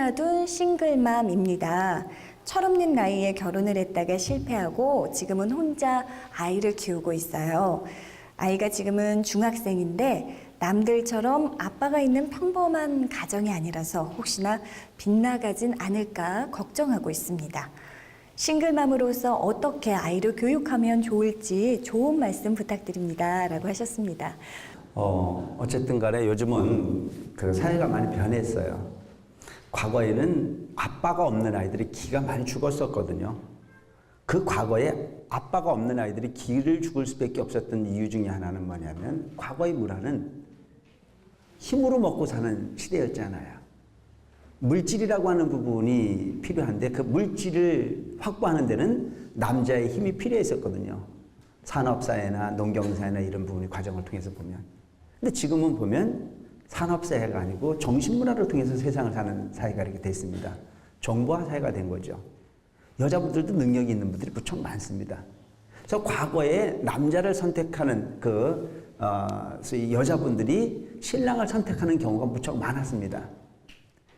하나 둘 싱글맘입니다. 철없는 나이에 결혼을 했다가 실패하고 지금은 혼자 아이를 키우고 있어요. 아이가 지금은 중학생인데 남들처럼 아빠가 있는 평범한 가정이 아니라서 혹시나 빗나가진 않을까 걱정하고 있습니다. 싱글맘으로서 어떻게 아이를 교육하면 좋을지 좋은 말씀 부탁드립니다. 라고 하셨습니다. 어쨌든 간에 요즘은 그 사회가 많이 변했어요. 과거에는 아빠가 없는 아이들이 기가 많이 죽었었거든요. 그 과거에 아빠가 없는 아이들이 기를 죽을 수밖에 없었던 이유 중에 하나는 뭐냐면 과거의 문화는 힘으로 먹고 사는 시대였잖아요. 물질이라고 하는 부분이 필요한데 그 물질을 확보하는 데는 남자의 힘이 필요했었거든요. 산업사회나 농경사회나 이런 부분의 과정을 통해서 보면. 근데 지금은 보면 산업사회가 아니고 정신문화를 통해서 세상을 사는 사회가 이렇게 됐습니다. 정보화 사회가 된 거죠. 여자분들도 능력이 있는 분들이 무척 많습니다. 그래서 과거에 남자를 선택하는 소위 여자분들이 신랑을 선택하는 경우가 무척 많았습니다.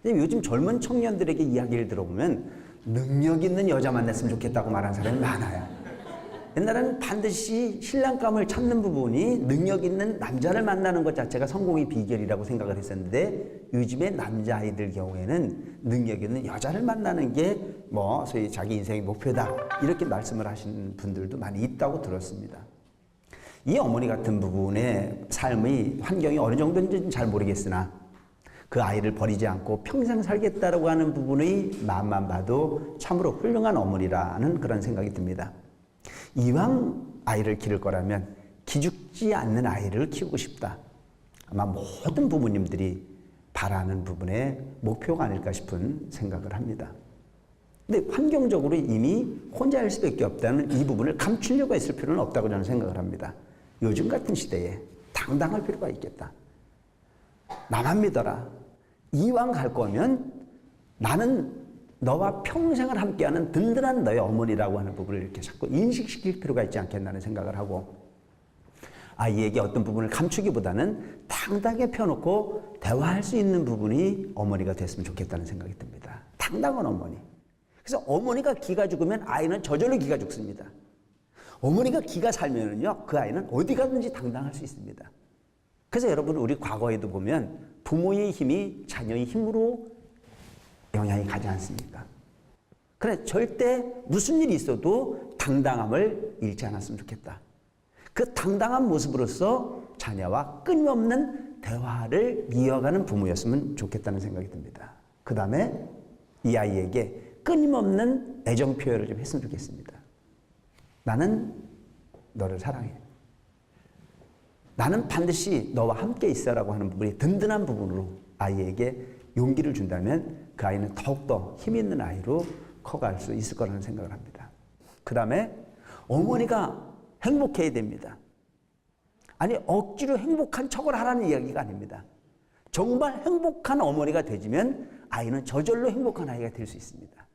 요즘 젊은 청년들에게 이야기를 들어보면 능력 있는 여자 만났으면 좋겠다고 말하는 사람이 많아요. 옛날에는 반드시 신랑감을 찾는 부분이 능력 있는 남자를 만나는 것 자체가 성공의 비결이라고 생각을 했었는데 요즘의 남자아이들 경우에는 능력 있는 여자를 만나는 게 소위 자기 인생의 목표다 이렇게 말씀을 하시는 분들도 많이 있다고 들었습니다. 이 어머니 같은 부분의 삶의 환경이 어느 정도인지는 잘 모르겠으나 그 아이를 버리지 않고 평생 살겠다라고 하는 부분의 마음만 봐도 참으로 훌륭한 어머니라는 그런 생각이 듭니다. 이왕 아이를 기를 거라면 기죽지 않는 아이를 키우고 싶다. 아마 모든 부모님들이 바라는 부분의 목표가 아닐까 싶은 생각을 합니다. 근데 환경적으로 이미 혼자일 수밖에 없다는 이 부분을 감추려고 했을 필요는 없다고 저는 생각을 합니다. 요즘 같은 시대에 당당할 필요가 있겠다. 나만 믿어라. 이왕 갈 거면 나는 너와 평생을 함께하는 든든한 너의 어머니라고 하는 부분을 이렇게 자꾸 인식시킬 필요가 있지 않겠나는 생각을 하고 아이에게 어떤 부분을 감추기보다는 당당하게 펴놓고 대화할 수 있는 부분이 어머니가 됐으면 좋겠다는 생각이 듭니다. 당당한 어머니. 그래서 어머니가 기가 죽으면 아이는 저절로 기가 죽습니다. 어머니가 기가 살면은요, 그 아이는 어디 가든지 당당할 수 있습니다. 그래서 여러분 우리 과거에도 보면 부모의 힘이 자녀의 힘으로 영향이 가지 않습니까? 그래 절대 무슨 일이 있어도 당당함을 잃지 않았으면 좋겠다. 그 당당한 모습으로서 자녀와 끊임없는 대화를 이어가는 부모였으면 좋겠다는 생각이 듭니다. 그 다음에 이 아이에게 끊임없는 애정 표현을 좀 했으면 좋겠습니다. 나는 너를 사랑해. 나는 반드시 너와 함께 있어라고 하는 부분이 든든한 부분으로 아이에게 용기를 준다면 그 아이는 더욱더 힘 있는 아이로 커갈 수 있을 거라는 생각을 합니다. 그 다음에 어머니가 행복해야 됩니다. 아니 억지로 행복한 척을 하라는 이야기가 아닙니다. 정말 행복한 어머니가 되지면 아이는 저절로 행복한 아이가 될 수 있습니다.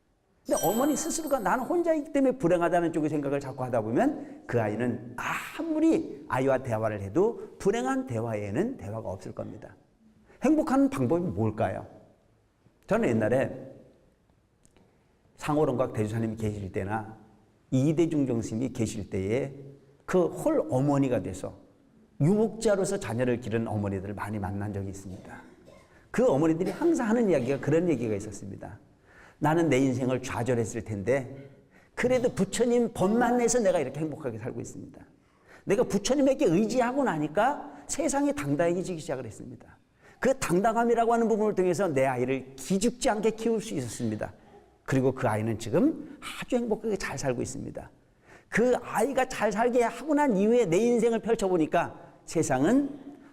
근데 어머니 스스로가 나는 혼자이기 때문에 불행하다는 쪽의 생각을 자꾸 하다 보면 그 아이는 아무리 아이와 대화를 해도 불행한 대화에는 대화가 없을 겁니다. 행복한 방법이 뭘까요? 저는 옛날에 상호론각 대주사님이 계실 때나 이대중정 스님이 계실 때에 그 홀 어머니가 돼서 유목자로서 자녀를 기른 어머니들을 많이 만난 적이 있습니다. 그 어머니들이 항상 하는 이야기가 그런 얘기가 있었습니다. 나는 내 인생을 좌절했을 텐데 그래도 부처님 법만 내서 내가 이렇게 행복하게 살고 있습니다. 내가 부처님에게 의지하고 나니까 세상에 당당해지기 시작을 했습니다. 그 당당함이라고 하는 부분을 통해서 내 아이를 기죽지 않게 키울 수 있었습니다. 그리고 그 아이는 지금 아주 행복하게 잘 살고 있습니다. 그 아이가 잘 살게 하고 난 이후에 내 인생을 펼쳐보니까 세상은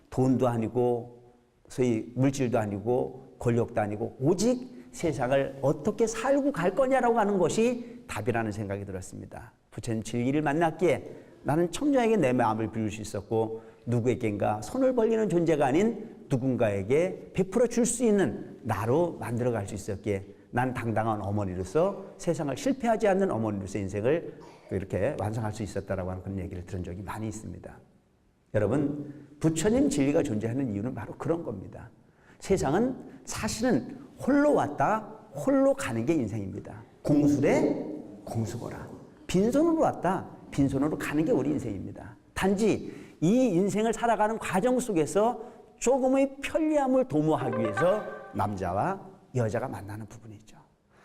돈도 아니고 소위 물질도 아니고 권력도 아니고 오직 세상을 어떻게 살고 갈 거냐라고 하는 것이 답이라는 생각이 들었습니다. 부처님 진리를 만났기에 나는 청정에게 내 마음을 비울 수 있었고 누구에겐가 손을 벌리는 존재가 아닌 누군가에게 베풀어 줄 수 있는 나로 만들어갈 수 있었기에 난 당당한 어머니로서 세상을 실패하지 않는 어머니로서 인생을 이렇게 완성할 수 있었다라고 하는 그런 얘기를 들은 적이 많이 있습니다. 여러분 부처님 진리가 존재하는 이유는 바로 그런 겁니다. 세상은 사실은 홀로 왔다 홀로 가는 게 인생입니다. 공수래 공수거라. 빈손으로 왔다 빈손으로 가는 게 우리 인생입니다. 단지 이 인생을 살아가는 과정 속에서 조금의 편리함을 도모하기 위해서 남자와 여자가 만나는 부분이죠.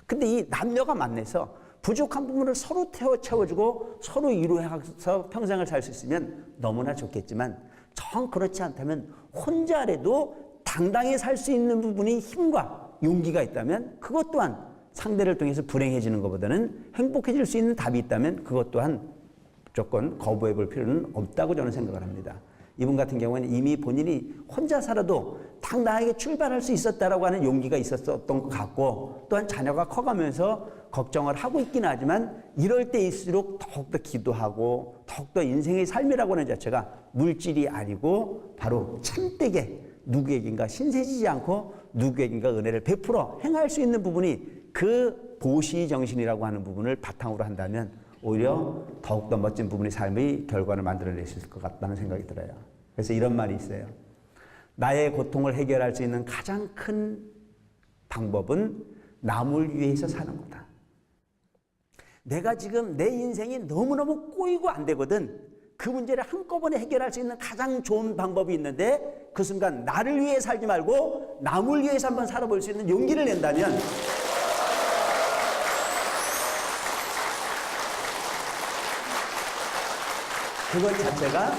근데 이 남녀가 만나서 부족한 부분을 서로 채워주고 서로 이루어서 평생을 살 수 있으면 너무나 좋겠지만 정 그렇지 않다면 혼자라도 당당히 살 수 있는 부분이 힘과 용기가 있다면 그것 또한 상대를 통해서 불행해지는 것보다는 행복해질 수 있는 답이 있다면 그것 또한 무조건 거부해 볼 필요는 없다고 저는 생각을 합니다. 이분 같은 경우는 이미 본인이 혼자 살아도 당당하게 출발할 수 있었다라고 하는 용기가 있었던 것 같고 또한 자녀가 커가면서 걱정을 하고 있긴 하지만 이럴 때일수록 더욱더 기도하고 더욱더 인생의 삶이라고 하는 자체가 물질이 아니고 바로 참되게 누구에겐가 신세지지 않고 누구에겐가 은혜를 베풀어 행할 수 있는 부분이 그 보시 정신이라고 하는 부분을 바탕으로 한다면 오히려 더욱더 멋진 부분의 삶의 결과를 만들어낼 수 있을 것 같다는 생각이 들어요. 그래서 이런 말이 있어요. 나의 고통을 해결할 수 있는 가장 큰 방법은 남을 위해서 사는 거다. 내가 지금 내 인생이 너무너무 꼬이고 안 되거든. 그 문제를 한꺼번에 해결할 수 있는 가장 좋은 방법이 있는데 그 순간 나를 위해 살지 말고 남을 위해서 한번 살아볼 수 있는 용기를 낸다면 그것 자체가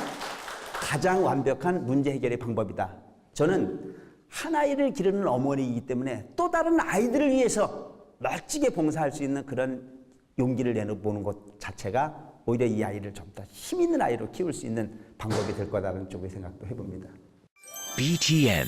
가장 완벽한 문제 해결의 방법이다. 저는 한 아이를 기르는 어머니이기 때문에 또 다른 아이들을 위해서 멋지게 봉사할 수 있는 그런 용기를 내보는 것 자체가 오히려 이 아이를 좀 더 힘 있는 아이로 키울 수 있는 방법이 될 거다라는 쪽의 생각도 해봅니다. BTN